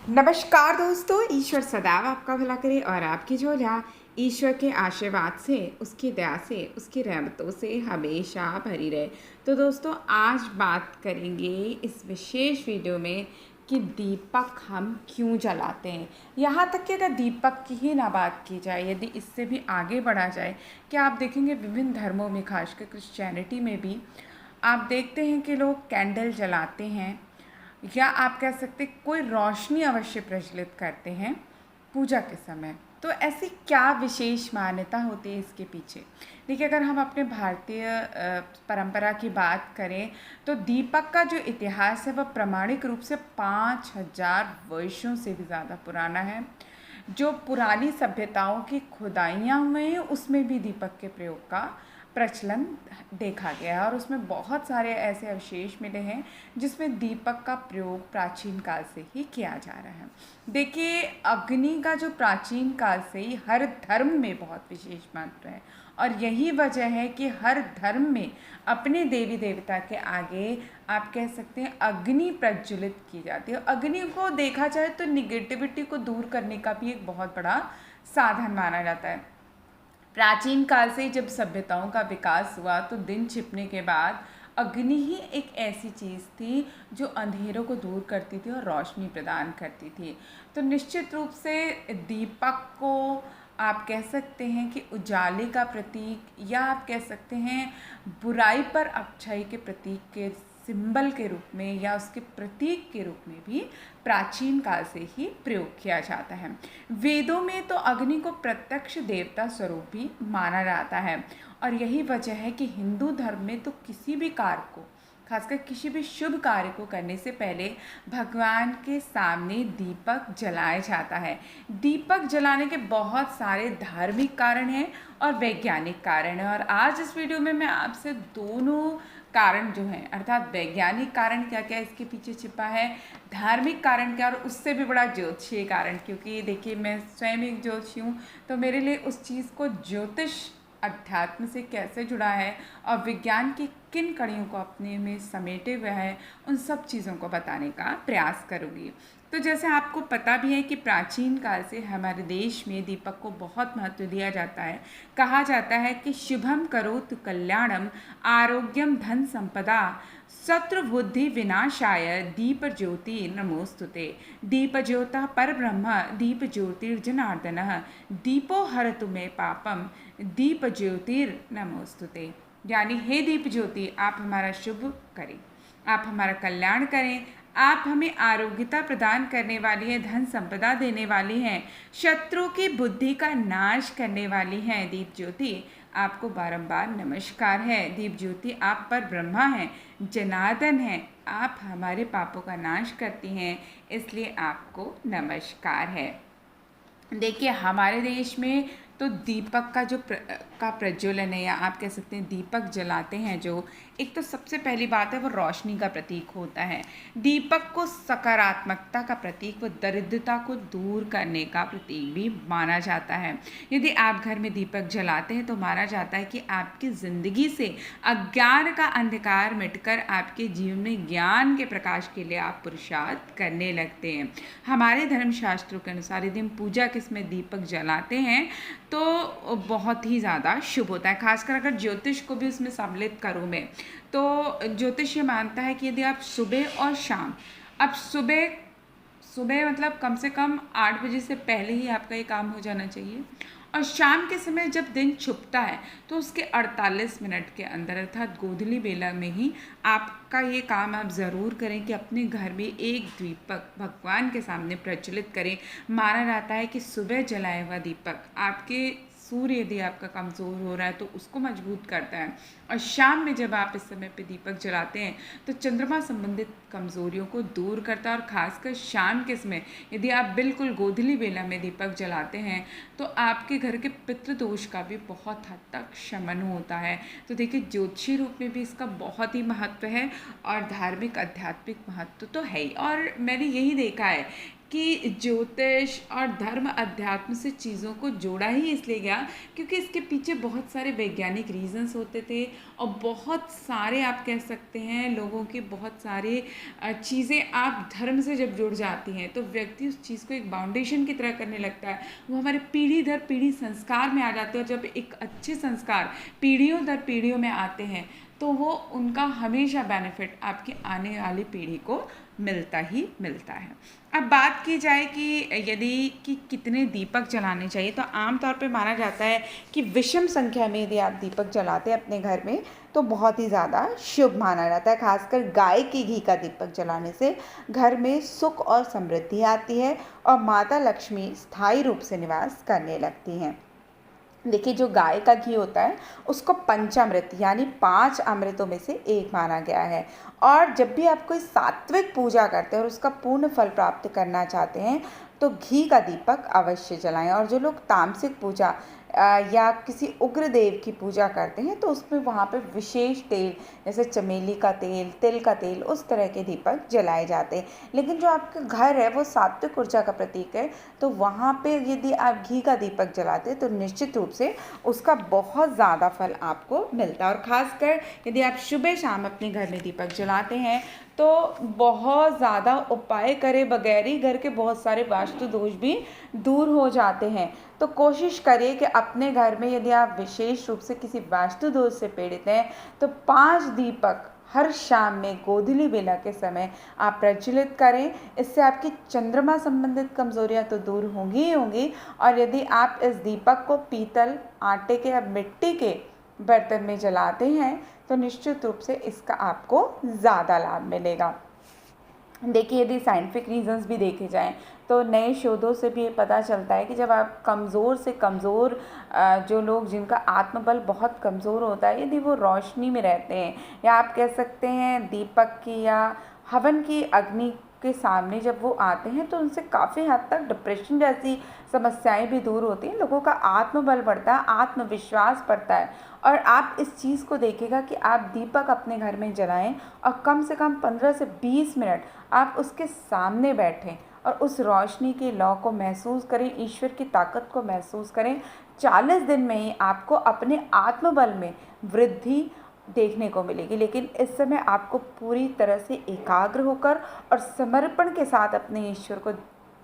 नमस्कार दोस्तों, ईश्वर सदैव आपका भला करे और आपकी झोलियाँ ईश्वर के आशीर्वाद से, उसकी दया से, उसकी रहमतों से हमेशा भरी रहे। तो दोस्तों, आज बात करेंगे इस विशेष वीडियो में कि दीपक हम क्यों जलाते हैं। यहाँ तक कि अगर दीपक की ही ना बात की जाए, यदि इससे भी आगे बढ़ा जाए कि आप देखेंगे विभिन्न धर्मों में, खासकर क्रिश्चियनिटी में भी आप देखते हैं कि लोग कैंडल जलाते हैं, या आप कह सकते कोई रोशनी अवश्य प्रज्वलित करते हैं पूजा के समय। तो ऐसी क्या विशेष मान्यता होती है इसके पीछे? देखिए, अगर हम अपने भारतीय परंपरा की बात करें तो दीपक का जो इतिहास है वह प्रामाणिक रूप से 5000 वर्षों से भी ज़्यादा पुराना है। जो पुरानी सभ्यताओं की खुदाइयाँ हुई हैं उसमें भी दीपक के प्रयोग का प्रचलन देखा गया है और उसमें बहुत सारे ऐसे अवशेष मिले हैं जिसमें दीपक का प्रयोग प्राचीन काल से ही किया जा रहा है। देखिए, अग्नि का जो प्राचीन काल से ही हर धर्म में बहुत विशेष महत्व है और यही वजह है कि हर धर्म में अपने देवी देवता के आगे आप कह सकते हैं अग्नि प्रज्वलित की जाती है। अग्नि को देखा जाए तो निगेटिविटी को दूर करने का भी एक बहुत बड़ा साधन माना जाता है। प्राचीन काल से जब सभ्यताओं का विकास हुआ तो दिन छिपने के बाद अग्नि ही एक ऐसी चीज़ थी जो अंधेरों को दूर करती थी और रोशनी प्रदान करती थी। तो निश्चित रूप से दीपक को आप कह सकते हैं कि उजाले का प्रतीक, या आप कह सकते हैं बुराई पर अच्छाई के प्रतीक के सिंबल के रूप में या उसके प्रतीक के रूप में भी प्राचीन काल से ही प्रयोग किया जाता है। वेदों में तो अग्नि को प्रत्यक्ष देवता स्वरूप भी माना जाता है और यही वजह है कि हिंदू धर्म में तो किसी भी कार्य को, खासकर किसी भी शुभ कार्य को करने से पहले भगवान के सामने दीपक जलाया जाता है। दीपक जलाने के बहुत सारे धार्मिक कारण हैं और वैज्ञानिक कारण हैं और आज इस वीडियो में मैं आपसे दोनों कारण जो हैं, अर्थात वैज्ञानिक कारण क्या क्या इसके पीछे छिपा है, धार्मिक कारण क्या और उससे भी बड़ा ज्योतिषीय कारण, क्योंकि देखिए मैं स्वयं एक ज्योतिषी हूँ तो मेरे लिए उस चीज़ को ज्योतिष अध्यात्म से कैसे जुड़ा है और विज्ञान की किन कड़ियों को अपने में समेटे हुए है, उन सब चीज़ों को बताने का प्रयास करूँगी। तो जैसे आपको पता भी है कि प्राचीन काल से हमारे देश में दीपक को बहुत महत्व दिया जाता है। कहा जाता है कि शुभम करोतु कल्याणम आरोग्यम धन संपदा शत्रु बुद्धि विनाशाय दीप ज्योति नमोस्तुते। दीप ज्योता पर ब्रह्म दीप ज्योतिर्जनार्दनः दीपो हरतु मे पापम दीप ज्योतिर्नमोस्तुते। यानी हे दीप ज्योति, आप हमारा शुभ करें, आप हमारा कल्याण करें, आप हमें आरोग्यता प्रदान करने वाली है, धन संपदा देने वाली हैं, शत्रु की बुद्धि का नाश करने वाली हैं। दीप ज्योति, आपको बारंबार नमस्कार है। दीप ज्योति, आप पर ब्रह्मा हैं, जनार्दन हैं, आप हमारे पापों का नाश करती हैं, इसलिए आपको नमस्कार है। देखिए, हमारे देश में तो दीपक का जो का प्रज्वलन है, या आप कह सकते हैं दीपक जलाते हैं, जो एक तो सबसे पहली बात है वो रोशनी का प्रतीक होता है। दीपक को सकारात्मकता का प्रतीक व दरिद्रता को दूर करने का प्रतीक भी माना जाता है। यदि आप घर में दीपक जलाते हैं तो माना जाता है कि आपकी ज़िंदगी से अज्ञान का अंधकार मिटकर आपके जीवन में ज्ञान के प्रकाश के लिए आप पुरुषार्थ करने लगते हैं। हमारे धर्मशास्त्रों के अनुसार यदि हम पूजा के समय दीपक जलाते हैं तो बहुत ही ज़्यादा शुभ होता है। खासकर अगर ज्योतिष को भी उसमें सम्मिलित करूँ मैं, तो ज्योतिष ये मानता है कि यदि आप सुबह और शाम, अब सुबह मतलब कम से कम 8 बजे से पहले ही आपका ये काम हो जाना चाहिए, और शाम के समय जब दिन छुपता है तो उसके 48 मिनट के अंदर, अर्थात गोधूली बेला में ही आपका ये काम आप ज़रूर करें कि अपने घर में एक दीपक भगवान के सामने प्रज्वलित करें। माना जाता है कि सुबह जलाया हुआ दीपक आपके सूर्य यदि आपका कमज़ोर हो रहा है तो उसको मजबूत करता है, और शाम में जब आप इस समय पे दीपक जलाते हैं तो चंद्रमा संबंधित कमज़ोरियों को दूर करता है। और ख़ासकर शाम के समय यदि आप बिल्कुल गोधूली बेला में दीपक जलाते हैं तो आपके घर के पितृदोष का भी बहुत हद तक शमन होता है। तो देखिए, ज्योतिषी रूप में भी इसका बहुत ही महत्व है और धार्मिक आध्यात्मिक महत्व तो है ही। और मैंने यही देखा है कि ज्योतिष और धर्म अध्यात्म से चीज़ों को जोड़ा ही इसलिए गया क्योंकि इसके पीछे बहुत सारे वैज्ञानिक रीजंस होते थे और बहुत सारे आप कह सकते हैं लोगों की बहुत सारी चीज़ें आप धर्म से जब जुड़ जाती हैं तो व्यक्ति उस चीज़ को एक बाउंडेशन की तरह करने लगता है। वो हमारे पीढ़ी दर पीढ़ी संस्कार में आ जाते हैं और जब एक अच्छे संस्कार पीढ़ियों दर पीढ़ियों में आते हैं तो वो उनका हमेशा बेनिफिट आपकी आने वाली पीढ़ी को मिलता ही मिलता है। अब बात की जाए कि यदि कि कितने दीपक जलाने चाहिए, तो आमतौर पे माना जाता है कि विषम संख्या में यदि आप दीपक जलाते हैं अपने घर में तो बहुत ही ज़्यादा शुभ माना जाता है। खासकर गाय के घी का दीपक जलाने से घर में सुख और समृद्धि आती है और माता लक्ष्मी स्थायी रूप से निवास करने लगती हैं। देखिए, जो गाय का घी होता है उसको पंचामृत यानी 5 अमृतों में से एक माना गया है। और जब भी आप कोई सात्विक पूजा करते हैं और उसका पूर्ण फल प्राप्त करना चाहते हैं तो घी का दीपक अवश्य जलाएं। और जो लोग तामसिक पूजा या किसी उग्र देव की पूजा करते हैं तो उसमें वहाँ पे विशेष तेल जैसे चमेली का तेल, तिल का तेल, उस तरह के दीपक जलाए जाते हैं। लेकिन जो आपका घर है वो सात्विक ऊर्जा का प्रतीक है तो वहाँ पे यदि आप घी का दीपक जलाते हैं तो निश्चित रूप से उसका बहुत ज़्यादा फल आपको मिलता है। और ख़ासकर यदि आप सुबह शाम अपने घर में दीपक जलाते हैं तो बहुत ज़्यादा उपाय करे बगैर ही घर के बहुत सारे वास्तु दोष भी दूर हो जाते हैं। तो कोशिश करिए कि अपने घर में यदि आप विशेष रूप से किसी वास्तु दोष से पीड़ित हैं तो 5 दीपक हर शाम में गोधूली बेला के समय आप प्रज्वलित करें। इससे आपकी चंद्रमा संबंधित कमजोरियां तो दूर होंगी ही होंगी। और यदि आप इस दीपक को पीतल, आटे के या मिट्टी के बर्तन में जलाते हैं तो निश्चित रूप से इसका आपको ज़्यादा लाभ मिलेगा। देखिए, यदि साइंटिफिक रीजंस भी देखे जाएं तो नए शोधों से भी ये पता चलता है कि जब आप कमज़ोर से कमज़ोर जो लोग जिनका आत्मबल बहुत कमज़ोर होता है, यदि वो रोशनी में रहते हैं या आप कह सकते हैं दीपक की या हवन की अग्नि के सामने जब वो आते हैं तो उनसे काफ़ी हद तक डिप्रेशन जैसी समस्याएं भी दूर होती हैं। लोगों का आत्मबल बढ़ता है, आत्मविश्वास बढ़ता है। और आप इस चीज़ को देखिएगा कि आप दीपक अपने घर में जलाएं और कम से कम 15 से 20 मिनट आप उसके सामने बैठें और उस रोशनी के लौ को महसूस करें, ईश्वर की ताकत को महसूस करें। 40 दिन में ही आपको अपने आत्मबल में वृद्धि देखने को मिलेगी। लेकिन इस समय आपको पूरी तरह से एकाग्र होकर और समर्पण के साथ अपने ईश्वर को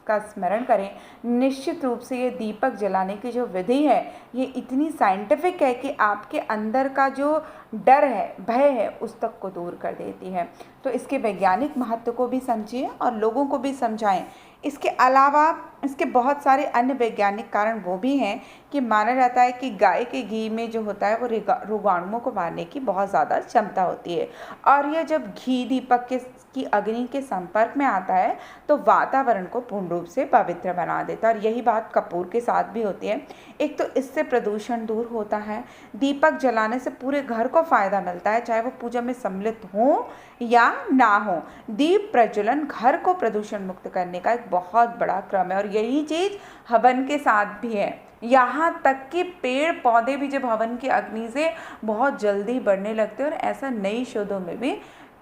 का स्मरण करें। निश्चित रूप से ये दीपक जलाने की जो विधि है ये इतनी साइंटिफिक है कि आपके अंदर का जो डर है, भय है, उस तक को दूर कर देती है। तो इसके वैज्ञानिक महत्व को भी समझिए और लोगों को भी समझाएं। इसके अलावा इसके बहुत सारे अन्य वैज्ञानिक कारण वो भी हैं कि माना जाता है कि गाय के घी में जो होता है वो रोगाणुओं को मारने की बहुत ज़्यादा क्षमता होती है। और यह जब घी दीपक की अग्नि के संपर्क में आता है तो वातावरण को पूर्ण रूप से पवित्र बना देता है। और यही बात कपूर के साथ भी होती है। एक तो इससे प्रदूषण दूर होता है, दीपक जलाने से पूरे घर को फ़ायदा मिलता है, चाहे वो पूजा में सम्मिलित हो या ना हो। दीप प्रज्वलन घर को प्रदूषण मुक्त करने का एक बहुत बड़ा क्रम है। और यही चीज़ हवन के साथ भी है। यहाँ तक कि पेड़ पौधे भी जब हवन की अग्नि से बहुत जल्दी बढ़ने लगते हैं और ऐसा नई शोधों में भी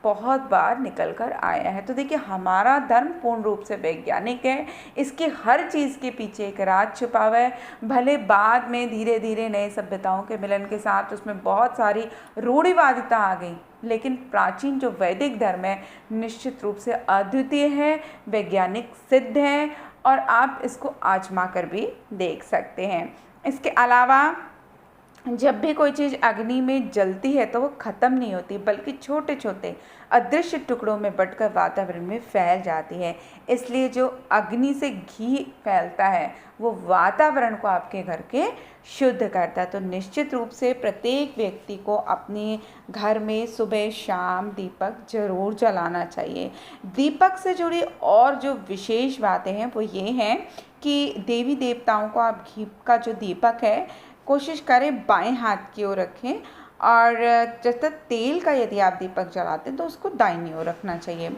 बहुत बार निकल कर आया है। तो देखिए, हमारा धर्म पूर्ण रूप से वैज्ञानिक है। इसकी हर चीज़ के पीछे एक राज छुपा हुआ है। भले बाद में धीरे धीरे नए सभ्यताओं के मिलन के साथ उसमें बहुत सारी रूढ़िवादिता आ गई, लेकिन प्राचीन जो वैदिक धर्म है निश्चित रूप से अद्वितीय है, वैज्ञानिक सिद्ध है और आप इसको आजमा कर भी देख सकते हैं। इसके अलावा जब भी कोई चीज़ अग्नि में जलती है तो वो ख़त्म नहीं होती, बल्कि छोटे छोटे अदृश्य टुकड़ों में बंटकर वातावरण में फैल जाती है। इसलिए जो अग्नि से घी फैलता है वो वातावरण को आपके घर के शुद्ध करता है। तो निश्चित रूप से प्रत्येक व्यक्ति को अपने घर में सुबह शाम दीपक जरूर जलाना चाहिए। दीपक से जुड़ी और जो विशेष बातें हैं वो ये हैं कि देवी देवताओं को आप घी का जो दीपक है कोशिश करें बाएं हाथ की ओर रखें और जैसे तेल का यदि आप दीपक जलाते हैं तो उसको दाहिनी ओर रखना चाहिए।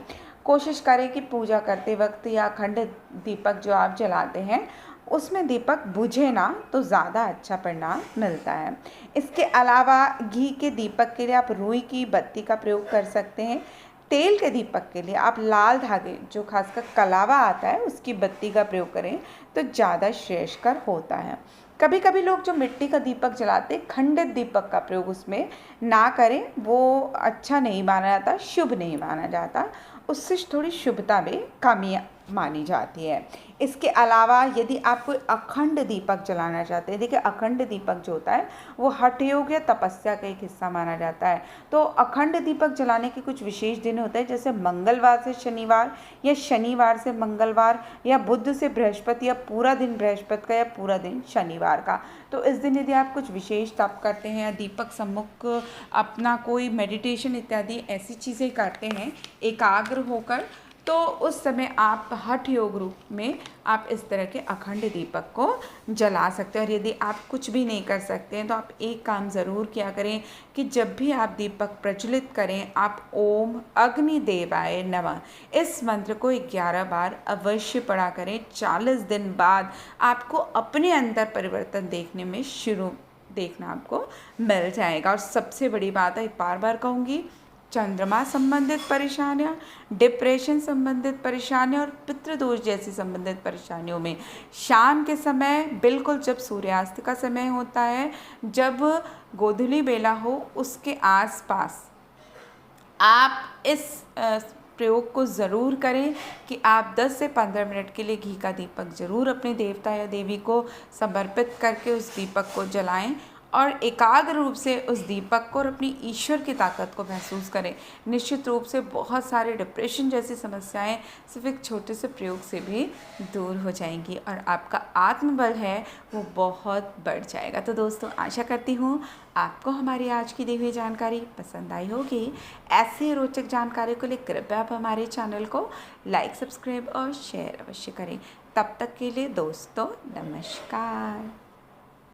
कोशिश करें कि पूजा करते वक्त या अखंड दीपक जो आप जलाते हैं उसमें दीपक बुझे ना तो ज़्यादा अच्छा परिणाम मिलता है। इसके अलावा घी के दीपक के लिए आप रुई की बत्ती का प्रयोग कर सकते हैं। तेल के दीपक के लिए आप लाल धागे, जो खासकर कलावा आता है, उसकी बत्ती का प्रयोग करें तो ज़्यादा श्रेयस्कर होता है। कभी कभी लोग जो मिट्टी का दीपक जलाते हैं, खंडित दीपक का प्रयोग उसमें ना करें, वो अच्छा नहीं माना जाता, शुभ नहीं माना जाता, उससे थोड़ी शुभता में कमी मानी जाती है। इसके अलावा यदि आप कोई अखंड दीपक जलाना चाहते हैं, देखिए अखंड दीपक जो होता है वो हठ योग या तपस्या का एक हिस्सा माना जाता है। तो अखंड दीपक जलाने के कुछ विशेष दिन होते हैं, जैसे मंगलवार से शनिवार या शनिवार से मंगलवार या बुध से बृहस्पति या पूरा दिन बृहस्पति का या पूरा दिन शनिवार का। तो इस दिन यदि आप कुछ विशेष तप करते हैं या दीपक सम्मुख अपना कोई मेडिटेशन इत्यादि ऐसी चीज़ें करते हैं एकाग्र होकर, तो उस समय आप हठ योग रूप में आप इस तरह के अखंड दीपक को जला सकते हैं। और यदि आप कुछ भी नहीं कर सकते हैं तो आप एक काम ज़रूर किया करें कि जब भी आप दीपक प्रज्वलित करें, आप ओम अग्निदेवाय नमः इस मंत्र को 11 बार अवश्य पढ़ा करें। 40 दिन बाद आपको अपने अंदर परिवर्तन देखना आपको मिल जाएगा। और सबसे बड़ी बात है, बार बार कहूँगी, चंद्रमा संबंधित परेशानियाँ, डिप्रेशन संबंधित परेशानियाँ और पितृदोष जैसी संबंधित परेशानियों में शाम के समय, बिल्कुल जब सूर्यास्त का समय होता है, जब गोधूली बेला हो, उसके आसपास आप इस प्रयोग को ज़रूर करें कि आप 10 से 15 मिनट के लिए घी का दीपक ज़रूर अपने देवता या देवी को समर्पित करके उस दीपक को जलाएं और एकाग्र रूप से उस दीपक को और अपनी ईश्वर की ताकत को महसूस करें। निश्चित रूप से बहुत सारे डिप्रेशन जैसी समस्याएं सिर्फ एक छोटे से प्रयोग से भी दूर हो जाएंगी और आपका आत्मबल है वो बहुत बढ़ जाएगा। तो दोस्तों, आशा करती हूँ आपको हमारी आज की दी हुई जानकारी पसंद आई होगी। ऐसे रोचक जानकारी को लिए कृपया आप हमारे चैनल को लाइक, सब्सक्राइब और शेयर अवश्य करें। तब तक के लिए दोस्तों, नमस्कार।